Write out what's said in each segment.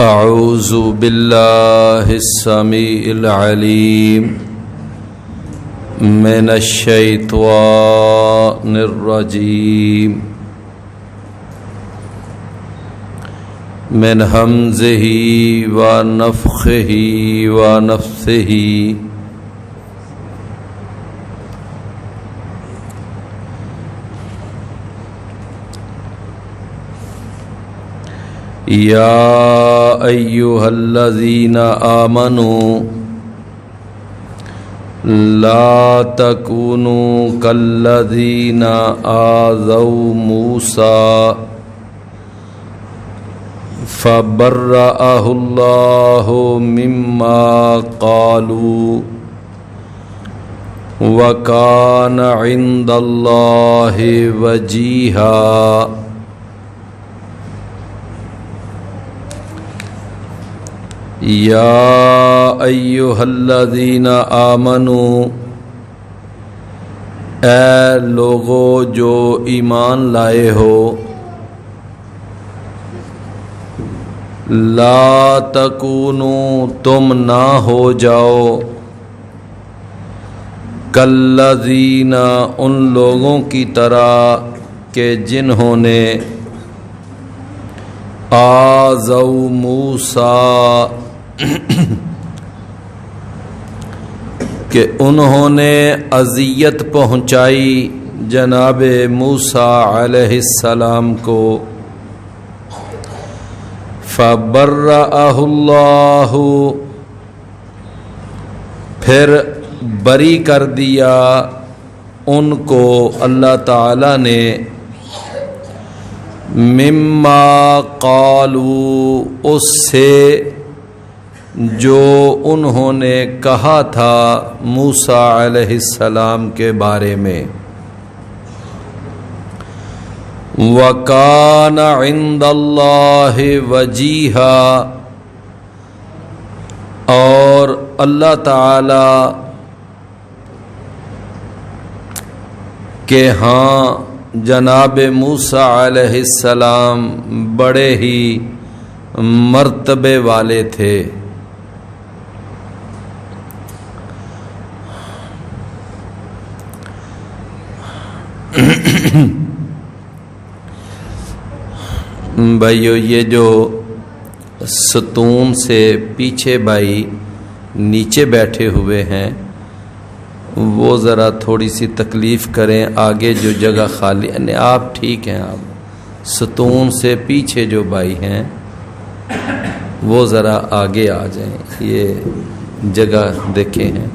اعوذ باللہ السمیع العلیم من الشیطان الرجیم من ہمزہ ونفخہ ونفثہ یا ایھا الذین آمنوا لا تکونوا کالذین آذوا موسیٰ فبرأہ اللہ مما قالوا وکان عند اللہ وجیہا یا ایھا الذین آمنوا اے لوگو جو ایمان لائے ہو لا تکونوا تم نہ ہو جاؤ کالذین ان لوگوں کی طرح کہ جنہوں نے آذوا موسیٰ کہ انہوں نے اذیت پہنچائی جناب موسیٰ علیہ السلام کو فبرأہ اللہ پھر بری کر دیا ان کو اللہ تعالی نے مما قالوا اس سے جو انہوں نے کہا تھا موسیٰ علیہ السلام کے بارے میں وَكَانَ عِندَ اللَّهِ وَجِيهًا اور اللہ تعالی کے ہاں جناب موسیٰ علیہ السلام بڑے ہی مرتبے والے تھے بھائیو یہ جو ستون سے پیچھے بھائی نیچے بیٹھے ہوئے ہیں وہ ذرا تھوڑی سی تکلیف کریں آگے جو جگہ خالی یعنی آپ ٹھیک ہیں آپ ستون سے پیچھے جو بھائی ہیں وہ ذرا آگے آ جائیں یہ جگہ دیکھے ہیں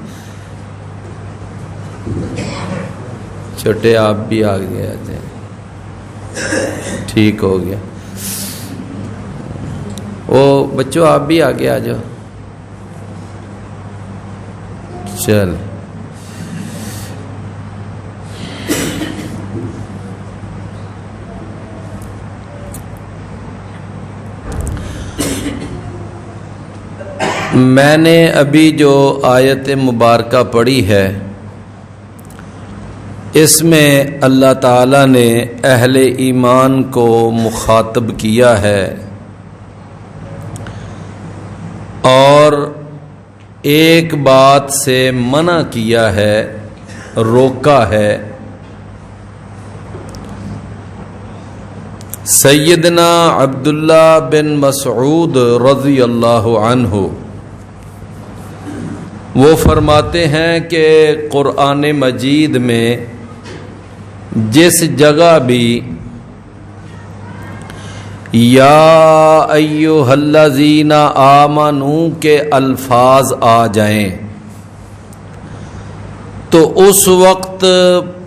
چھوٹے آپ بھی آگے آ جائیں ٹھیک ہو گیا وہ بچوں آپ بھی آگے آ جاؤ چل میں نے ابھی جو آیت مبارکہ پڑھی ہے اس میں اللہ تعالیٰ نے اہل ایمان کو مخاطب کیا ہے اور ایک بات سے منع کیا ہے روکا ہے سیدنا عبداللہ بن مسعود رضی اللہ عنہ وہ فرماتے ہیں کہ قرآن مجید میں جس جگہ بھی یا ایھا الذین آمنوا کے الفاظ آ جائیں تو اس وقت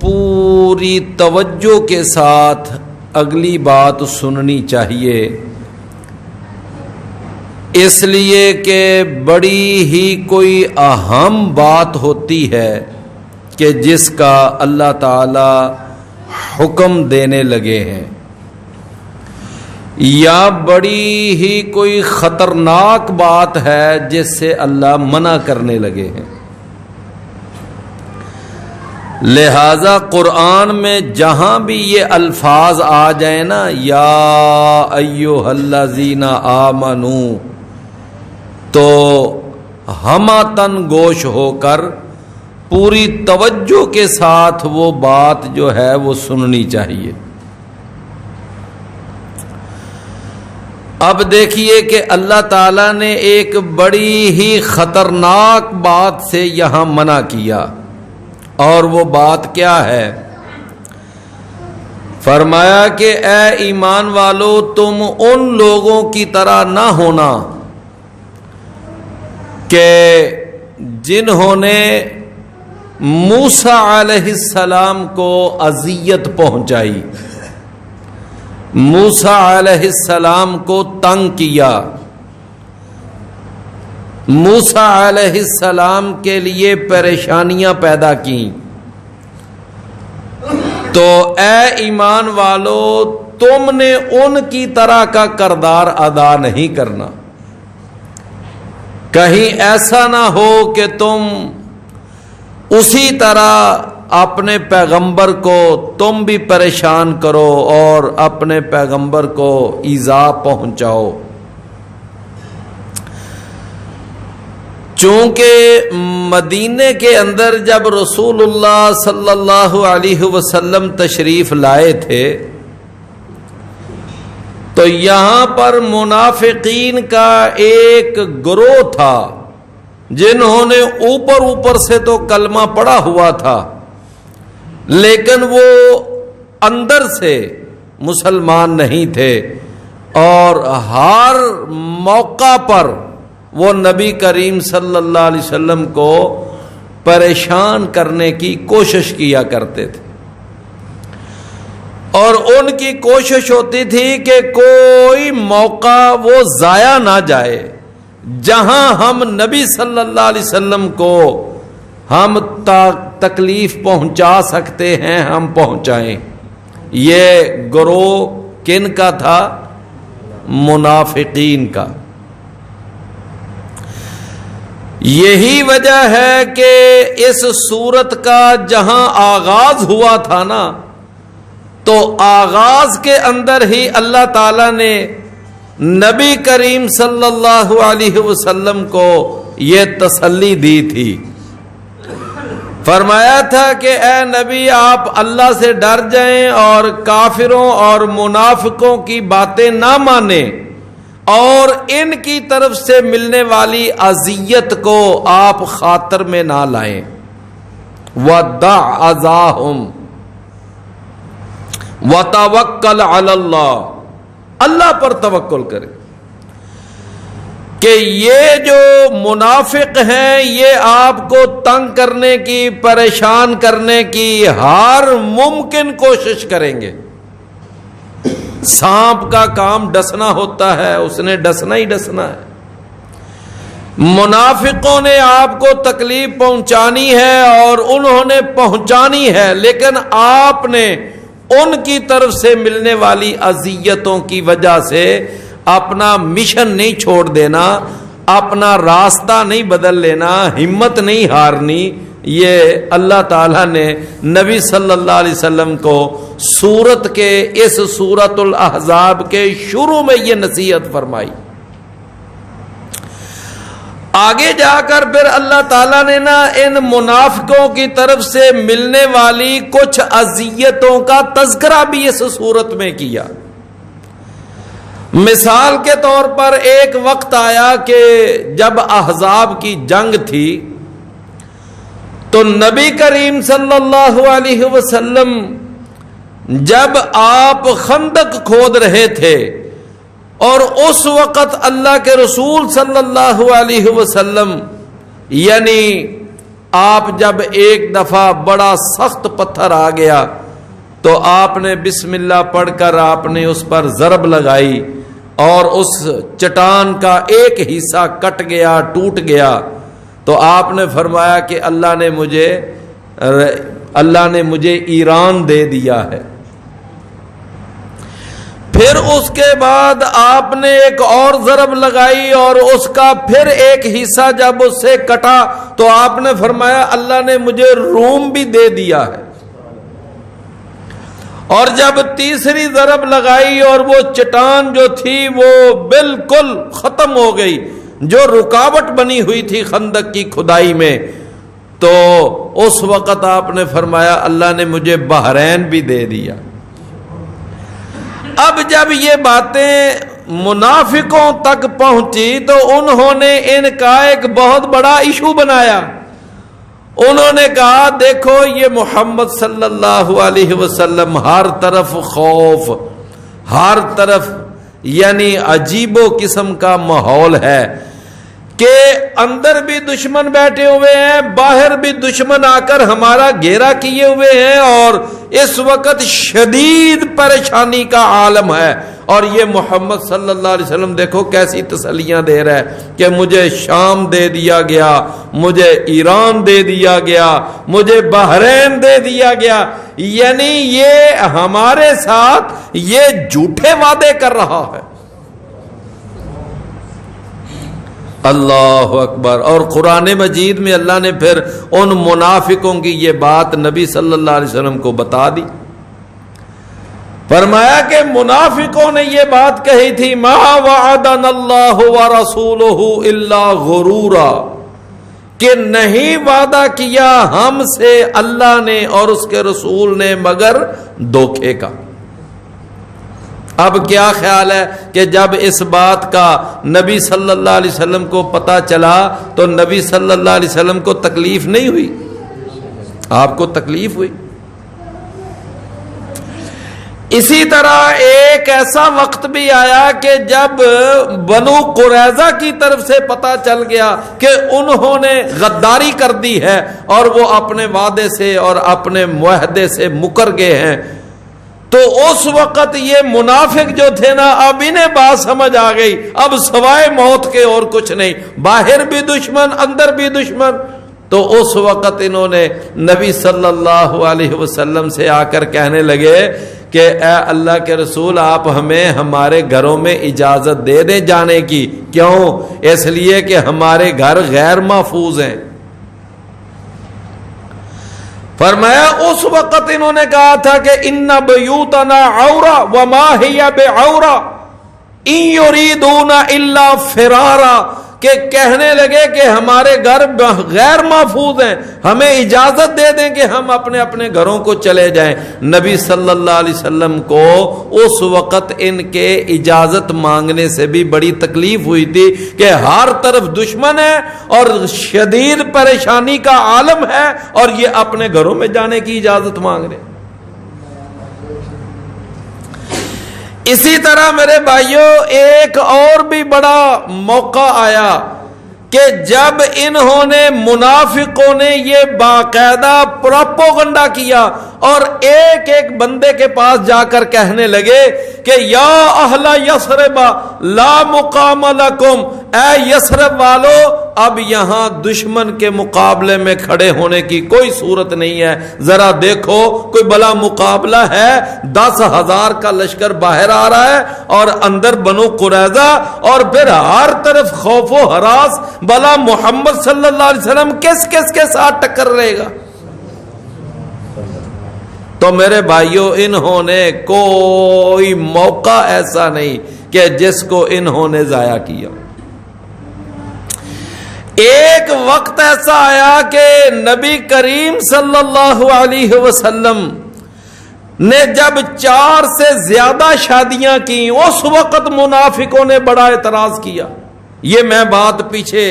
پوری توجہ کے ساتھ اگلی بات سننی چاہیے اس لیے کہ بڑی ہی کوئی اہم بات ہوتی ہے کہ جس کا اللہ تعالی حکم دینے لگے ہیں یا بڑی ہی کوئی خطرناک بات ہے جس سے اللہ منع کرنے لگے ہیں لہذا قرآن میں جہاں بھی یہ الفاظ آ جائیں نا، یا ایھا الذین آمنو، تو ہماتن گوش ہو کر پوری توجہ کے ساتھ وہ بات جو ہے وہ سننی چاہیے۔ اب دیکھیے کہ اللہ تعالیٰ نے ایک بڑی ہی خطرناک بات سے یہاں منع کیا، اور وہ بات کیا ہے؟ فرمایا کہ اے ایمان والو، تم ان لوگوں کی طرح نہ ہونا کہ جنہوں نے موسیٰ علیہ السلام کو اذیت پہنچائی، موسیٰ علیہ السلام کو تنگ کیا، موسیٰ علیہ السلام کے لیے پریشانیاں پیدا کیں۔ تو اے ایمان والو، تم نے ان کی طرح کا کردار ادا نہیں کرنا۔ کہیں ایسا نہ ہو کہ تم اسی طرح اپنے پیغمبر کو تم بھی پریشان کرو اور اپنے پیغمبر کو ایذا پہنچاؤ۔ چونکہ مدینے کے اندر جب رسول اللہ صلی اللہ علیہ وسلم تشریف لائے تھے تو یہاں پر منافقین کا ایک گروہ تھا جنہوں نے اوپر سے تو کلمہ پڑھا ہوا تھا، لیکن وہ اندر سے مسلمان نہیں تھے، اور ہر موقع پر وہ نبی کریم صلی اللہ علیہ وسلم کو پریشان کرنے کی کوشش کیا کرتے تھے، اور ان کی کوشش ہوتی تھی کہ کوئی موقع وہ ضائع نہ جائے، جہاں ہم نبی صلی اللہ علیہ وسلم کو ہم تکلیف پہنچا سکتے ہیں ہم پہنچائیں۔ یہ گروہ کن کا تھا؟ منافقین کا۔ یہی وجہ ہے کہ اس سورت کا جہاں آغاز ہوا تھا نا، تو آغاز کے اندر ہی اللہ تعالیٰ نے نبی کریم صلی اللہ علیہ وسلم کو یہ تسلی دی تھی، فرمایا تھا کہ اے نبی آپ اللہ سے ڈر جائیں اور کافروں اور منافقوں کی باتیں نہ مانیں، اور ان کی طرف سے ملنے والی اذیت کو آپ خاطر میں نہ لائیں۔ وَدَعْ أَذَاهُمْ وَتَوَكَّلْ عَلَى اللَّهِ، اللہ پر توکل کرے کہ یہ جو منافق ہیں یہ آپ کو تنگ کرنے کی، پریشان کرنے کی ہر ممکن کوشش کریں گے۔ سانپ کا کام ڈسنا ہوتا ہے، اس نے ڈسنا ہی ڈسنا ہے۔ منافقوں نے آپ کو تکلیف پہنچانی ہے اور انہوں نے پہنچانی ہے، لیکن آپ نے ان کی طرف سے ملنے والی اذیتوں کی وجہ سے اپنا مشن نہیں چھوڑ دینا، اپنا راستہ نہیں بدل لینا، ہمت نہیں ہارنی۔ یہ اللہ تعالیٰ نے نبی صلی اللہ علیہ وسلم کو سورت کے اس سورت الاحزاب کے شروع میں یہ نصیحت فرمائی۔ آگے جا کر پھر اللہ تعالیٰ نے نا ان منافقوں کی طرف سے ملنے والی کچھ اذیتوں کا تذکرہ بھی اس سورت میں کیا۔ مثال کے طور پر ایک وقت آیا کہ جب احزاب کی جنگ تھی تو نبی کریم صلی اللہ علیہ وسلم جب آپ خندق کھود رہے تھے، اور اس وقت اللہ کے رسول صلی اللہ علیہ وسلم یعنی آپ جب ایک دفعہ بڑا سخت پتھر آ گیا تو آپ نے بسم اللہ پڑھ کر آپ نے اس پر ضرب لگائی، اور اس چٹان کا ایک حصہ کٹ گیا، ٹوٹ گیا، تو آپ نے فرمایا کہ اللہ نے مجھے ایران دے دیا ہے۔ پھر اس کے بعد آپ نے ایک اور ضرب لگائی اور اس کا پھر ایک حصہ جب اس سے کٹا تو آپ نے فرمایا اللہ نے مجھے روم بھی دے دیا ہے. اور جب تیسری ضرب لگائی اور وہ چٹان جو تھی وہ بالکل ختم ہو گئی، جو رکاوٹ بنی ہوئی تھی خندق کی کھدائی میں، تو اس وقت آپ نے فرمایا اللہ نے مجھے بحرین بھی دے دیا. اب جب یہ باتیں منافقوں تک پہنچی تو انہوں نے ان کا ایک بہت بڑا ایشو بنایا. انہوں نے کہا دیکھو یہ محمد صلی اللہ علیہ وسلم ہر طرف خوف، ہر طرف یعنی عجیب و قسم کا ماحول ہے کہ اندر بھی دشمن بیٹھے ہوئے ہیں، باہر بھی دشمن آ کر ہمارا گھیرا کیے ہوئے ہیں، اور اس وقت شدید پریشانی کا عالم ہے. اور یہ محمد صلی اللہ علیہ وسلم دیکھو کیسی تسلیاں دے رہا ہے کہ مجھے شام دے دیا گیا، مجھے ایران دے دیا گیا، مجھے بحرین دے دیا گیا. یعنی یہ ہمارے ساتھ یہ جھوٹے وعدے کر رہا ہے. اللہ اکبر. اور قرآن مجید میں اللہ نے پھر ان منافقوں کی یہ بات نبی صلی اللہ علیہ وسلم کو بتا دی. فرمایا کہ منافقوں نے یہ بات کہی تھی ما وعدنا اللہ ورسولہ الا غرورا، کہ نہیں وعدہ کیا ہم سے اللہ نے اور اس کے رسول نے مگر دھوکے کا. اب کیا خیال ہے کہ جب اس بات کا نبی صلی اللہ علیہ وسلم کو پتہ چلا تو نبی صلی اللہ علیہ وسلم کو تکلیف نہیں ہوئی؟ آپ کو تکلیف ہوئی. اسی طرح ایک ایسا وقت بھی آیا کہ جب بنو قریظہ کی طرف سے پتہ چل گیا کہ انہوں نے غداری کر دی ہے اور وہ اپنے وعدے سے اور اپنے معاہدے سے مکر گئے ہیں، تو اس وقت یہ منافق جو تھے نا اب انہیں بات سمجھ آ گئی، اب سوائے موت کے اور کچھ نہیں، باہر بھی دشمن اندر بھی دشمن. تو اس وقت انہوں نے نبی صلی اللہ علیہ وسلم سے آ کر کہنے لگے کہ اے اللہ کے رسول آپ ہمیں ہمارے گھروں میں اجازت دے دیں جانے کی. کیوں؟ اس لیے کہ ہمارے گھر غیر محفوظ ہیں. فرمایا اس وقت انہوں نے کہا تھا کہ ان بیوتنا عورا وما ہی بعورا ان یریدون الا فرارا، کہ کہنے لگے کہ ہمارے گھر غیر محفوظ ہیں، ہمیں اجازت دے دیں کہ ہم اپنے اپنے گھروں کو چلے جائیں. نبی صلی اللہ علیہ وسلم کو اس وقت ان کے اجازت مانگنے سے بھی بڑی تکلیف ہوئی تھی کہ ہر طرف دشمن ہے اور شدید پریشانی کا عالم ہے اور یہ اپنے گھروں میں جانے کی اجازت مانگ رہے. اسی طرح میرے بھائیوں ایک اور بھی بڑا موقع آیا کہ جب انہوں نے منافقوں نے یہ باقاعدہ پروپیگنڈا کیا اور ایک ایک بندے کے پاس جا کر کہنے لگے کہ یا اہل یثرب لا مقام لکم، اے یثرب والو اب یہاں دشمن کے مقابلے میں کھڑے ہونے کی کوئی صورت نہیں ہے. ذرا دیکھو کوئی بلا مقابلہ ہے، 10,000 کا لشکر باہر آ رہا ہے اور اندر بنو قریظہ، اور پھر ہر طرف خوف و ہراس. بلا محمد صلی اللہ علیہ وسلم کس کس کے ساتھ ٹکر رہے گا؟ تو میرے بھائیوں انہوں نے کوئی موقع ایسا نہیں کہ جس کو انہوں نے ضائع کیا. ایک وقت ایسا آیا کہ نبی کریم صلی اللہ علیہ وسلم نے جب 4 سے زیادہ شادیاں کی اس وقت منافقوں نے بڑا اعتراض کیا. یہ میں بات پیچھے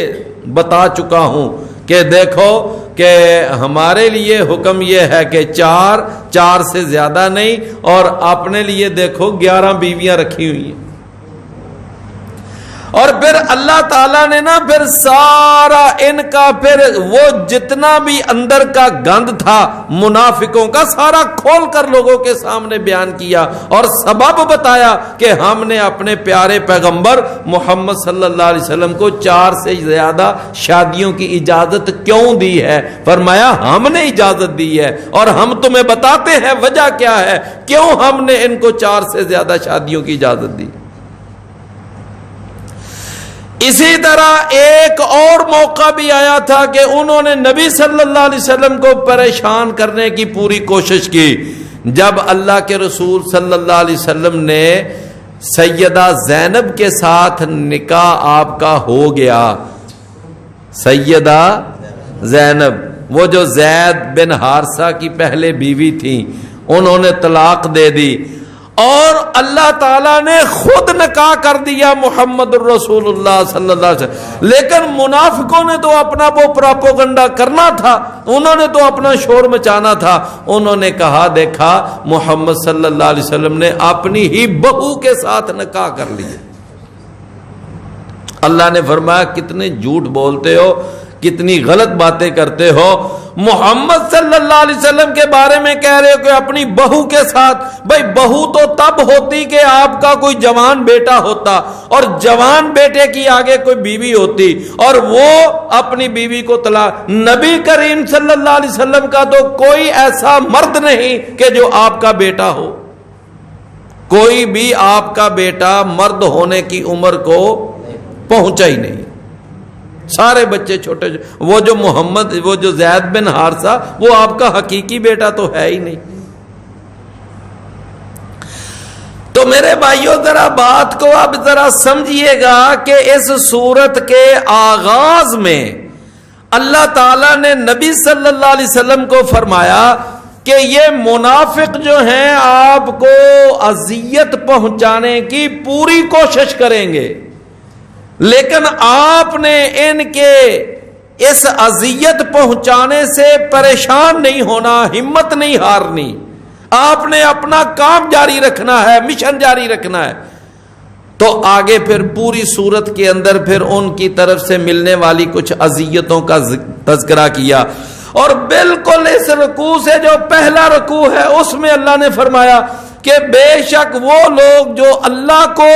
بتا چکا ہوں کہ دیکھو کہ ہمارے لیے حکم یہ ہے کہ 4 سے زیادہ نہیں، اور اپنے لیے دیکھو 11 بیویاں رکھی ہوئی ہیں. اور پھر اللہ تعالیٰ نے نا پھر سارا ان کا پھر وہ جتنا بھی اندر کا گند تھا منافقوں کا سارا کھول کر لوگوں کے سامنے بیان کیا اور سبب بتایا کہ ہم نے اپنے پیارے پیغمبر محمد صلی اللہ علیہ وسلم کو 4 سے زیادہ شادیوں کی اجازت کیوں دی ہے. فرمایا ہم نے اجازت دی ہے اور ہم تمہیں بتاتے ہیں وجہ کیا ہے, کیوں ہم نے ان کو 4 سے زیادہ شادیوں کی اجازت دی. اسی طرح ایک اور موقع بھی آیا تھا کہ انہوں نے نبی صلی اللہ علیہ وسلم کو پریشان کرنے کی پوری کوشش کی. جب اللہ کے رسول صلی اللہ علیہ وسلم نے سیدہ زینب کے ساتھ نکاح آپ کا ہو گیا, سیدہ زینب وہ جو زید بن حارثہ کی پہلے بیوی تھی, انہوں نے طلاق دے دی اور اللہ تعالیٰ نے خود نکاح کر دیا محمد الرسول اللہ صلی اللہ علیہ وسلم. لیکن منافقوں نے تو اپنا وہ پراپوگنڈا کرنا تھا, انہوں نے تو اپنا شور مچانا تھا. انہوں نے کہا دیکھا محمد صلی اللہ علیہ وسلم نے اپنی ہی بہو کے ساتھ نکاح کر لیا. اللہ نے فرمایا کتنے جھوٹ بولتے ہو, کتنی غلط باتیں کرتے ہو. محمد صلی اللہ علیہ وسلم کے بارے میں کہہ رہے ہو کہ اپنی بہو کے ساتھ. بھائی بہو تو تب ہوتی کہ آپ کا کوئی جوان بیٹا ہوتا اور جوان بیٹے کی آگے کوئی بیوی ہوتی اور وہ اپنی بیوی کو طلاق. نبی کریم صلی اللہ علیہ وسلم کا تو کوئی ایسا مرد نہیں کہ جو آپ کا بیٹا ہو. کوئی بھی آپ کا بیٹا مرد ہونے کی عمر کو پہنچا ہی نہیں. سارے بچے چھوٹے, وہ جو محمد وہ جو زید بن حارثہ وہ آپ کا حقیقی بیٹا تو ہے ہی نہیں. تو میرے بھائیوں ذرا بات کو اب ذرا سمجھیے گا کہ اس سورت کے آغاز میں اللہ تعالیٰ نے نبی صلی اللہ علیہ وسلم کو فرمایا کہ یہ منافق جو ہیں آپ کو اذیت پہنچانے کی پوری کوشش کریں گے, لیکن آپ نے ان کے اس اذیت پہنچانے سے پریشان نہیں ہونا, ہمت نہیں ہارنی. آپ نے اپنا کام جاری رکھنا ہے, مشن جاری رکھنا ہے. تو آگے پھر پوری سورت کے اندر پھر ان کی طرف سے ملنے والی کچھ اذیتوں کا تذکرہ کیا. اور بالکل اس رکوع سے جو پہلا رکوع ہے اس میں اللہ نے فرمایا کہ بے شک وہ لوگ جو اللہ کو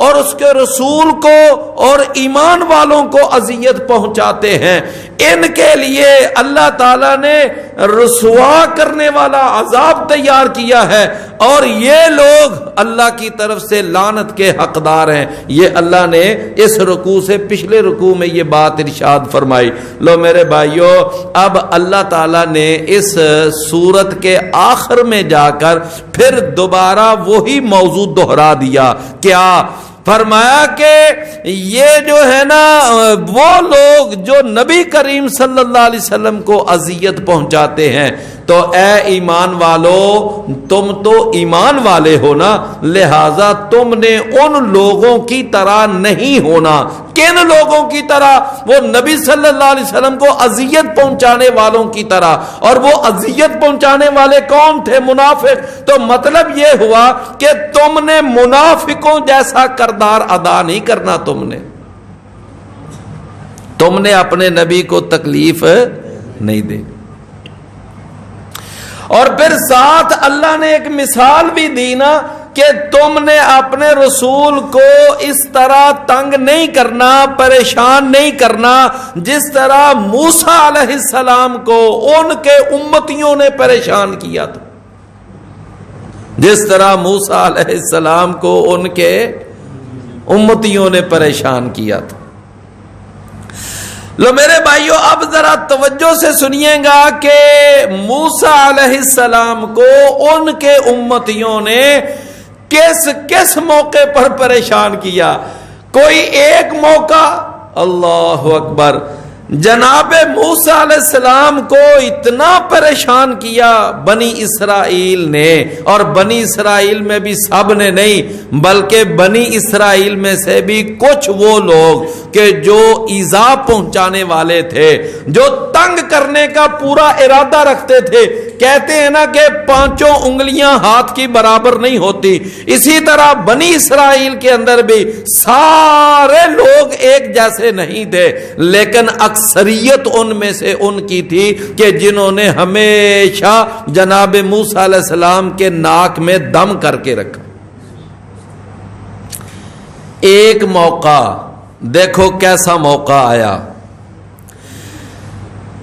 اور اس کے رسول کو اور ایمان والوں کو اذیت پہنچاتے ہیں, ان کے لیے اللہ تعالیٰ نے رسوا کرنے والا عذاب تیار کیا ہے اور یہ لوگ اللہ کی طرف سے لعنت کے حقدار ہیں. یہ اللہ نے اس رکوع سے پچھلے رکوع میں یہ بات ارشاد فرمائی. لو میرے بھائیو, اب اللہ تعالیٰ نے اس سورت کے آخر میں جا کر پھر دوبارہ وہی موضوع دہرا دیا. کیا فرمایا کہ یہ جو ہے نا وہ لوگ جو نبی کریم صلی اللہ علیہ وسلم کو اذیت پہنچاتے ہیں, تو اے ایمان والو تم تو ایمان والے ہو نا, لہذا تم نے ان لوگوں کی طرح نہیں ہونا. کن لوگوں کی طرح؟ وہ نبی صلی اللہ علیہ وسلم کو اذیت پہنچانے والوں کی طرح. اور وہ اذیت پہنچانے والے کون تھے؟ منافق. تو مطلب یہ ہوا کہ تم نے منافقوں جیسا کردار ادا نہیں کرنا. تم نے اپنے نبی کو تکلیف نہیں دے. اور پھر ساتھ اللہ نے ایک مثال بھی دی نا کہ تم نے اپنے رسول کو اس طرح تنگ نہیں کرنا, پریشان نہیں کرنا جس طرح موسیٰ علیہ السلام کو ان کے امتیوں نے پریشان کیا تھا. جس طرح موسیٰ علیہ السلام کو ان کے امتیوں نے پریشان کیا تھا. لو میرے بھائیو اب ذرا توجہ سے سنیے گا کہ موسیٰ علیہ السلام کو ان کے امتیوں نے کس کس موقع پر پریشان کیا. کوئی ایک موقع, اللہ اکبر, جناب موسیٰ علیہ السلام کو اتنا پریشان کیا بنی اسرائیل نے, اور بنی اسرائیل میں بھی سب نے نہیں بلکہ بنی اسرائیل میں سے بھی کچھ وہ لوگ کہ جو ایذا پہنچانے والے تھے, جو تنگ کرنے کا پورا ارادہ رکھتے تھے کہتے ہیں نا کہ 5 انگلیاں ہاتھ کی برابر نہیں ہوتی، اسی طرح بنی اسرائیل کے اندر بھی سارے لوگ ایک جیسے نہیں تھے، لیکن اکثریت ان میں سے ان کی تھی کہ جنہوں نے ہمیشہ جناب موسیٰ علیہ السلام کے ناک میں دم کر کے رکھا۔ ایک موقع دیکھو کیسا موقع آیا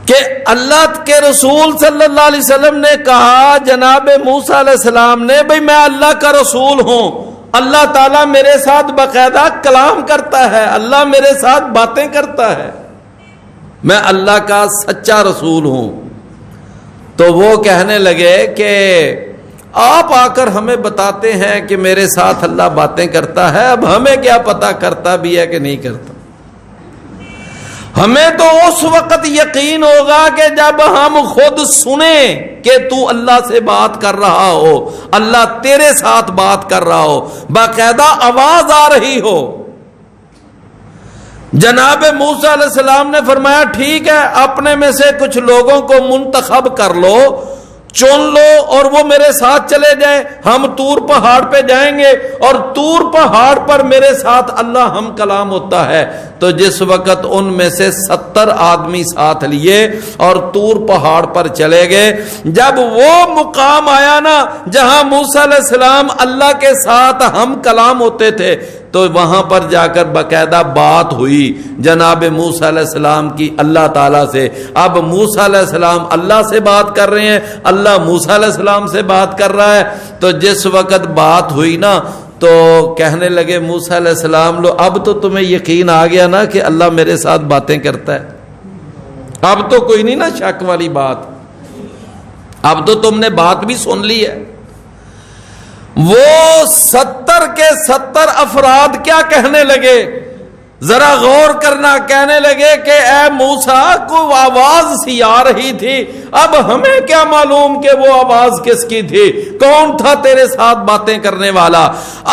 کہ اللہ کے رسول صلی اللہ علیہ وسلم نے کہا جناب موسیٰ علیہ السلام نے، بھئی میں اللہ کا رسول ہوں، اللہ تعالیٰ میرے ساتھ باقاعدہ کلام کرتا ہے، اللہ میرے ساتھ باتیں کرتا ہے، میں اللہ کا سچا رسول ہوں۔ تو وہ کہنے لگے کہ آپ آ کر ہمیں بتاتے ہیں کہ میرے ساتھ اللہ باتیں کرتا ہے، اب ہمیں کیا پتا کرتا بھی ہے کہ نہیں کرتا، ہمیں تو اس وقت یقین ہوگا کہ جب ہم خود سنیں کہ تو اللہ سے بات کر رہا ہو، اللہ تیرے ساتھ بات کر رہا ہو، باقاعدہ آواز آ رہی ہو۔ جناب موسیٰ علیہ السلام نے فرمایا ٹھیک ہے، اپنے میں سے کچھ لوگوں کو منتخب کر لو، چن لو اور وہ میرے ساتھ چلے جائیں، ہم طور پہاڑ پہ جائیں گے اور طور پہاڑ پر میرے ساتھ اللہ ہم کلام ہوتا ہے۔ تو جس وقت ان میں سے 70 آدمی ساتھ لیے اور طور پہاڑ پر چلے گئے، جب وہ مقام آیا نا جہاں موسیٰ علیہ السلام اللہ کے ساتھ ہم کلام ہوتے تھے، تو وہاں پر جا کر باقاعدہ بات ہوئی جناب موسیٰ علیہ السلام کی اللہ تعالیٰ سے۔ اب موسیٰ علیہ السلام اللہ سے بات کر رہے ہیں، اللہ موسیٰ علیہ السلام سے بات کر رہا ہے۔ تو جس وقت بات ہوئی نا تو کہنے لگے موسیٰ علیہ السلام، لو اب تو تمہیں یقین آ گیا نا کہ اللہ میرے ساتھ باتیں کرتا ہے، اب تو کوئی نہیں نا شک والی بات، اب تو تم نے بات بھی سن لی ہے۔ وہ 70 کے 70 افراد کیا کہنے لگے، ذرا غور کرنا، کہنے لگے کہ اے موسیٰ کوئی آواز سی آ رہی تھی، اب ہمیں کیا معلوم کہ وہ آواز کس کی تھی، کون تھا تیرے ساتھ باتیں کرنے والا۔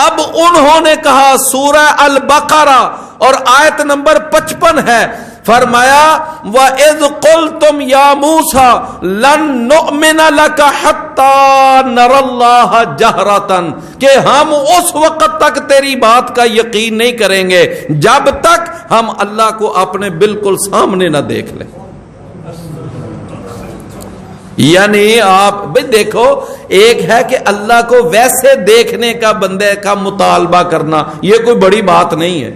اب انہوں نے کہا، سورہ البقرہ اور آیت نمبر 55 ہے، فرمایا وَإِذْ قُلْتُمْ يَا مُوسَى لَن نُؤْمِنَ لَكَ حَتَّى نَرَى اللَّهَ جَهْرَةً، کہ ہم اس وقت تک تیری بات کا یقین نہیں کریں گے جب تک ہم اللہ کو اپنے بالکل سامنے نہ دیکھ لیں۔ یعنی آپ بھئی دیکھو، ایک ہے کہ اللہ کو ویسے دیکھنے کا بندے کا مطالبہ کرنا، یہ کوئی بڑی بات نہیں ہے،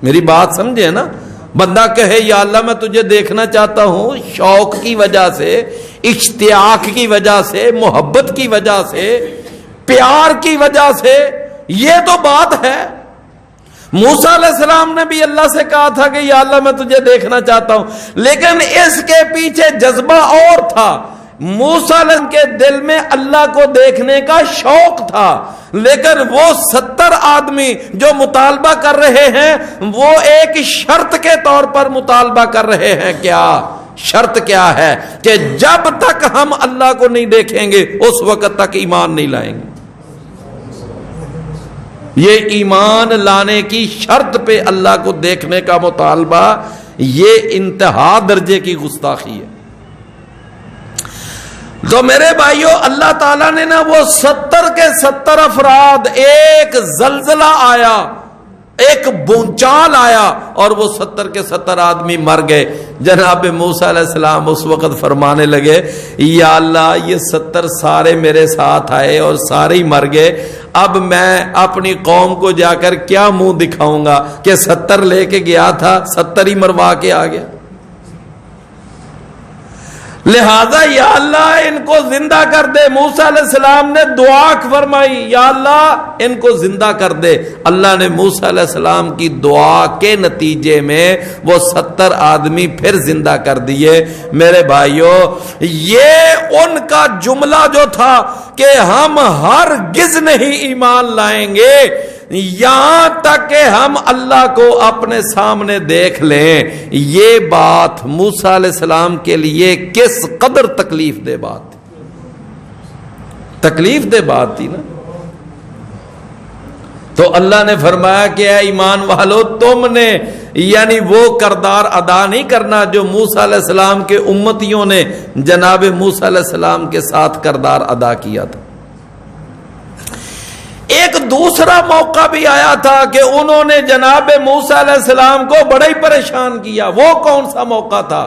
میری بات سمجھے نا۔ بندہ کہے یا اللہ میں تجھے دیکھنا چاہتا ہوں، شوق کی وجہ سے، اشتیاق کی وجہ سے، محبت کی وجہ سے، پیار کی وجہ سے، یہ تو بات ہے۔ موسیٰ علیہ السلام نے بھی اللہ سے کہا تھا کہ یا اللہ میں تجھے دیکھنا چاہتا ہوں، لیکن اس کے پیچھے جذبہ اور تھا۔ موسیٰ علیہ السلام کے دل میں اللہ کو دیکھنے کا شوق تھا، لیکن وہ 70 آدمی جو مطالبہ کر رہے ہیں وہ ایک شرط کے طور پر مطالبہ کر رہے ہیں۔ کیا شرط کیا ہے؟ کہ جب تک ہم اللہ کو نہیں دیکھیں گے اس وقت تک ایمان نہیں لائیں گے۔ یہ ایمان لانے کی شرط پہ اللہ کو دیکھنے کا مطالبہ، یہ انتہا درجے کی گستاخی ہے۔ تو میرے بھائیو، اللہ تعالیٰ نے نا وہ 70 کے 70 افراد، ایک زلزلہ آیا، ایک بونچال آیا اور وہ 70 کے 70 آدمی مر گئے۔ جناب موسیٰ علیہ السلام اس وقت فرمانے لگے یا اللہ یہ 70 سارے میرے ساتھ آئے اور سارے ہی مر گئے، اب میں اپنی قوم کو جا کر کیا منہ دکھاؤں گا کہ 70 لے کے گیا تھا 70 ہی مروا کے آ گیا۔ لہذا یا اللہ ان کو زندہ کر دے۔ موسیٰ علیہ السلام نے دعا فرمائی یا اللہ ان کو زندہ کر دے۔ اللہ نے موسیٰ علیہ السلام کی دعا کے نتیجے میں وہ 70 آدمی پھر زندہ کر دیے۔ میرے بھائیو، یہ ان کا جملہ جو تھا کہ ہم ہرگز نہیں ایمان لائیں گے یہاں تک کہ ہم اللہ کو اپنے سامنے دیکھ لیں، یہ بات موسیٰ علیہ السلام کے لیے کس قدر تکلیف دہ بات تھی، تکلیف دہ بات تھی نا۔ تو اللہ نے فرمایا کہ اے ایمان والو، تم نے یعنی وہ کردار ادا نہیں کرنا جو موسیٰ علیہ السلام کے امتیوں نے جناب موسیٰ علیہ السلام کے ساتھ کردار ادا کیا تھا۔ ایک دوسرا موقع بھی آیا تھا کہ انہوں نے جناب موسیٰ علیہ السلام کو بڑا ہی پریشان کیا۔ وہ کون سا موقع تھا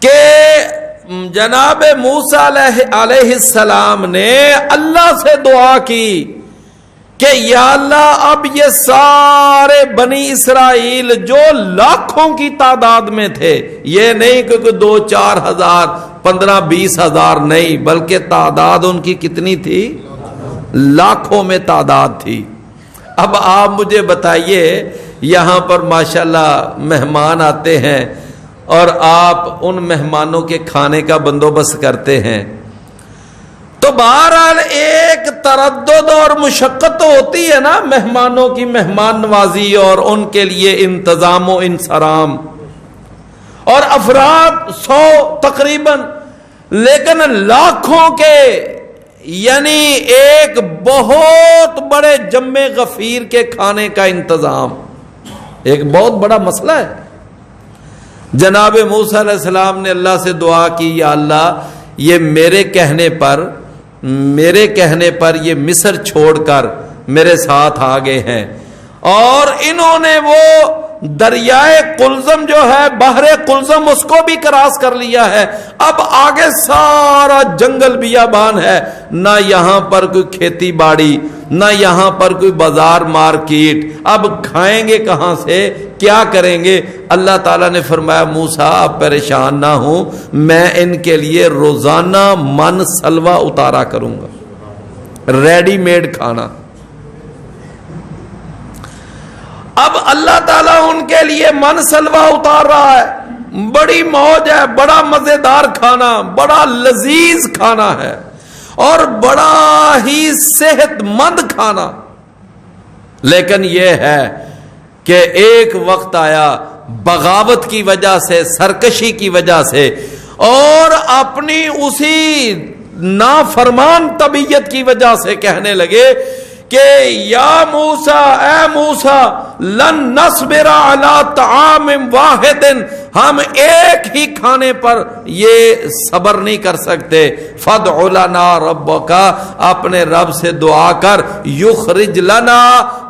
کہ جناب موسیٰ علیہ السلام نے اللہ سے دعا کی کہ یا اللہ، اب یہ سارے بنی اسرائیل جو لاکھوں کی تعداد میں تھے، یہ نہیں کہ 2-4 ہزار 15-20 ہزار نہیں، بلکہ تعداد ان کی کتنی تھی؟ لاکھوں میں تعداد تھی۔ اب آپ مجھے بتائیے، یہاں پر ماشاءاللہ مہمان آتے ہیں اور آپ ان مہمانوں کے کھانے کا بندوبست کرتے ہیں، تو بہرحال ایک تردد اور مشقت تو ہوتی ہے نا مہمانوں کی مہمان نوازی اور ان کے لیے انتظام و انصرام، اور افراد 100 تقریباً، لیکن لاکھوں کے یعنی ایک بہت بڑے جم غفیر کے کھانے کا انتظام ایک بہت بڑا مسئلہ ہے۔ جناب موسیٰ علیہ السلام نے اللہ سے دعا کی، یا اللہ، یہ میرے کہنے پر یہ مصر چھوڑ کر میرے ساتھ آ گئے ہیں، اور انہوں نے وہ دریائے قلزم جو ہے، بحر قلزم، اس کو بھی کراس کر لیا ہے۔ اب آگے سارا جنگل بیابان ہے، نہ یہاں پر کوئی کھیتی باڑی، نہ یہاں پر کوئی بازار مارکیٹ، اب کھائیں گے کہاں سے، کیا کریں گے؟ اللہ تعالیٰ نے فرمایا موسیٰ آپ پریشان نہ ہوں، میں ان کے لیے روزانہ من سلوا اتارا کروں گا، ریڈی میڈ کھانا۔ اب اللہ تعالیٰ ان کے لیے من سلوا اتار رہا ہے، بڑی موج ہے، بڑا مزیدار کھانا، بڑا لذیذ کھانا ہے، اور بڑا ہی صحت مند کھانا۔ لیکن یہ ہے کہ ایک وقت آیا بغاوت کی وجہ سے، سرکشی کی وجہ سے، اور اپنی اسی نافرمان طبیعت کی وجہ سے کہنے لگے کہ یا موسیٰ، اے موسیٰ، لن نصبر علی طعام واحد، ہم ایک ہی کھانے پر یہ صبر نہیں کر سکتے، فادع لنا ربک، اپنے رب سے دعا کر، یخرج لنا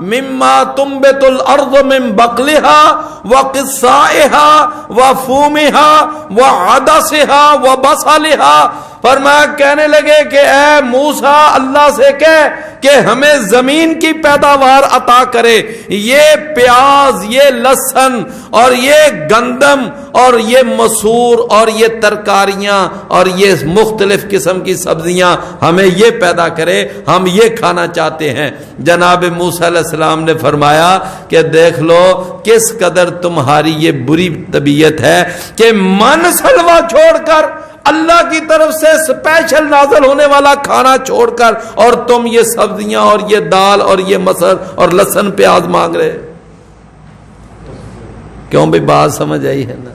مما تنبت الارض من بقلها وقثائها وفومها وعدسها وبصلها۔ فرمایا، کہنے لگے کہ اے موسیٰ، اللہ سے کہہ کہ ہمیں زمین کی پیداوار عطا کرے، یہ پیاز، یہ لہسن اور یہ گندم اور یہ مسور اور یہ ترکاریاں اور یہ مختلف قسم کی سبزیاں ہمیں یہ پیدا کرے، ہم یہ کھانا چاہتے ہیں۔ جناب موسیٰ علیہ السلام نے فرمایا کہ دیکھ لو کس قدر تمہاری یہ بری طبیعت ہے کہ من سلوا چھوڑ کر، اللہ کی طرف سے اسپیشل نازل ہونے والا کھانا چھوڑ کر، اور تم یہ سبزیاں اور یہ دال اور یہ مسر اور لہسن پیاز مانگ رہے۔ کیوں بھی بات سمجھ آئی ہے نا؟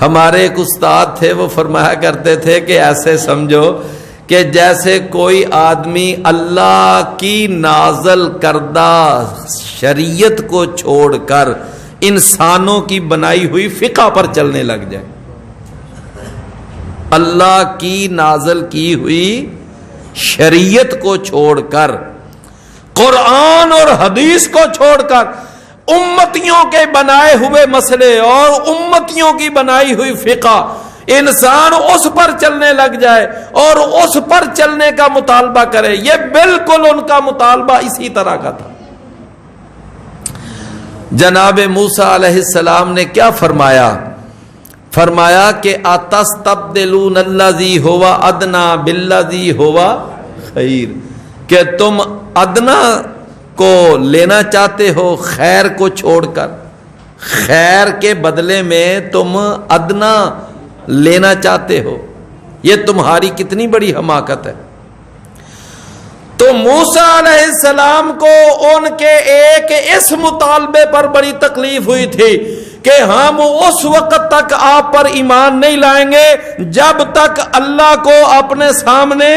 ہمارے ایک استاد تھے، وہ فرمایا کرتے تھے کہ ایسے سمجھو کہ جیسے کوئی آدمی اللہ کی نازل کردہ شریعت کو چھوڑ کر انسانوں کی بنائی ہوئی فقہ پر چلنے لگ جائے، اللہ کی نازل کی ہوئی شریعت کو چھوڑ کر، قرآن اور حدیث کو چھوڑ کر، امتیوں کے بنائے ہوئے مسئلے اور امتیوں کی بنائی ہوئی فقہ، انسان اس پر چلنے لگ جائے اور اس پر چلنے کا مطالبہ کرے، یہ بالکل ان کا مطالبہ اسی طرح کا تھا۔ جناب موسیٰ علیہ السلام نے کیا فرمایا؟ فرمایا کہ اتستبدلون الذی هو ادنی بالذی هو خیر، کہ تم ادنا کو لینا چاہتے ہو خیر کو چھوڑ کر، خیر کے بدلے میں تم ادنا لینا چاہتے ہو، یہ تمہاری کتنی بڑی حماقت ہے۔ تو موسیٰ علیہ السلام کو ان کے ایک اس مطالبے پر بڑی تکلیف ہوئی تھی کہ ہم اس وقت تک آپ پر ایمان نہیں لائیں گے جب تک اللہ کو اپنے سامنے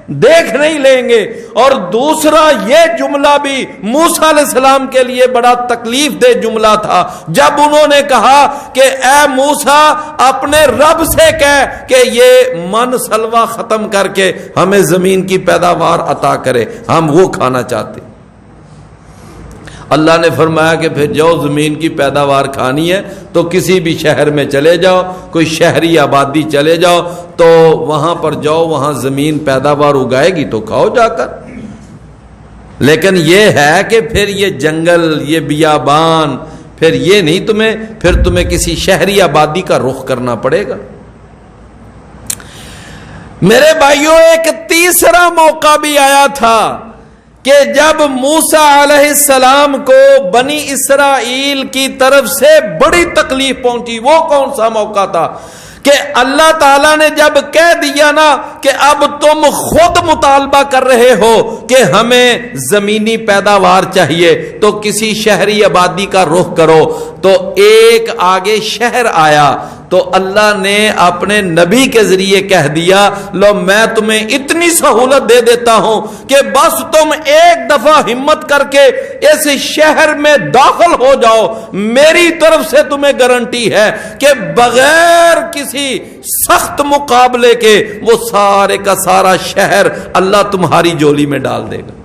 دیکھ نہیں لیں گے. اور دوسرا یہ جملہ بھی موسیٰ علیہ السلام کے لیے بڑا تکلیف دہ جملہ تھا جب انہوں نے کہا کہ اے موسیٰ اپنے رب سے کہہ کہ یہ من سلوہ ختم کر کے ہمیں زمین کی پیداوار عطا کرے، ہم وہ کھانا چاہتے. اللہ نے فرمایا کہ پھر جاؤ زمین کی پیداوار کھانی ہے تو کسی بھی شہر میں چلے جاؤ، کوئی شہری آبادی چلے جاؤ تو وہاں پر جاؤ، وہاں زمین پیداوار اگائے گی تو کھاؤ جا کر. لیکن یہ ہے کہ پھر یہ جنگل، یہ بیابان، پھر یہ نہیں، پھر تمہیں کسی شہری آبادی کا رخ کرنا پڑے گا. میرے بھائیوں ایک تیسرا موقع بھی آیا تھا کہ جب موسیٰ علیہ السلام کو بنی اسرائیل کی طرف سے بڑی تکلیف پہنچی. وہ کون سا موقع تھا کہ اللہ تعالیٰ نے جب کہہ دیا نا کہ اب تم خود مطالبہ کر رہے ہو کہ ہمیں زمینی پیداوار چاہیے تو کسی شہری آبادی کا رخ کرو، تو ایک آگے شہر آیا تو اللہ نے اپنے نبی کے ذریعے کہہ دیا لو میں تمہیں اتنی سہولت دے دیتا ہوں کہ بس تم ایک دفعہ ہمت کر کے اس شہر میں داخل ہو جاؤ، میری طرف سے تمہیں گارنٹی ہے کہ بغیر کسی سخت مقابلے کے وہ سارے کا سارا شہر اللہ تمہاری جولی میں ڈال دے گا.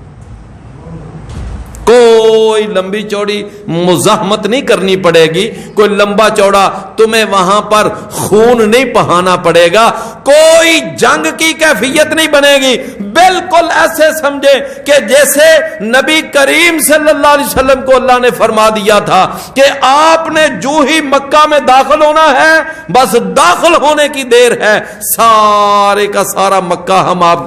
کوئی لمبی چوڑی مزاحمت نہیں کرنی پڑے گی، کوئی لمبا چوڑا تمہیں وہاں پر خون نہیں بہانا پڑے گا، کوئی جنگ کی کیفیت نہیں بنے گی. بالکل ایسے سمجھے کہ جیسے نبی کریم صلی اللہ علیہ وسلم کو اللہ نے فرما دیا تھا کہ آپ نے جو ہی مکہ میں داخل ہونا ہے بس داخل ہونے کی دیر ہے، سارے کا سارا مکہ ہم آپ کی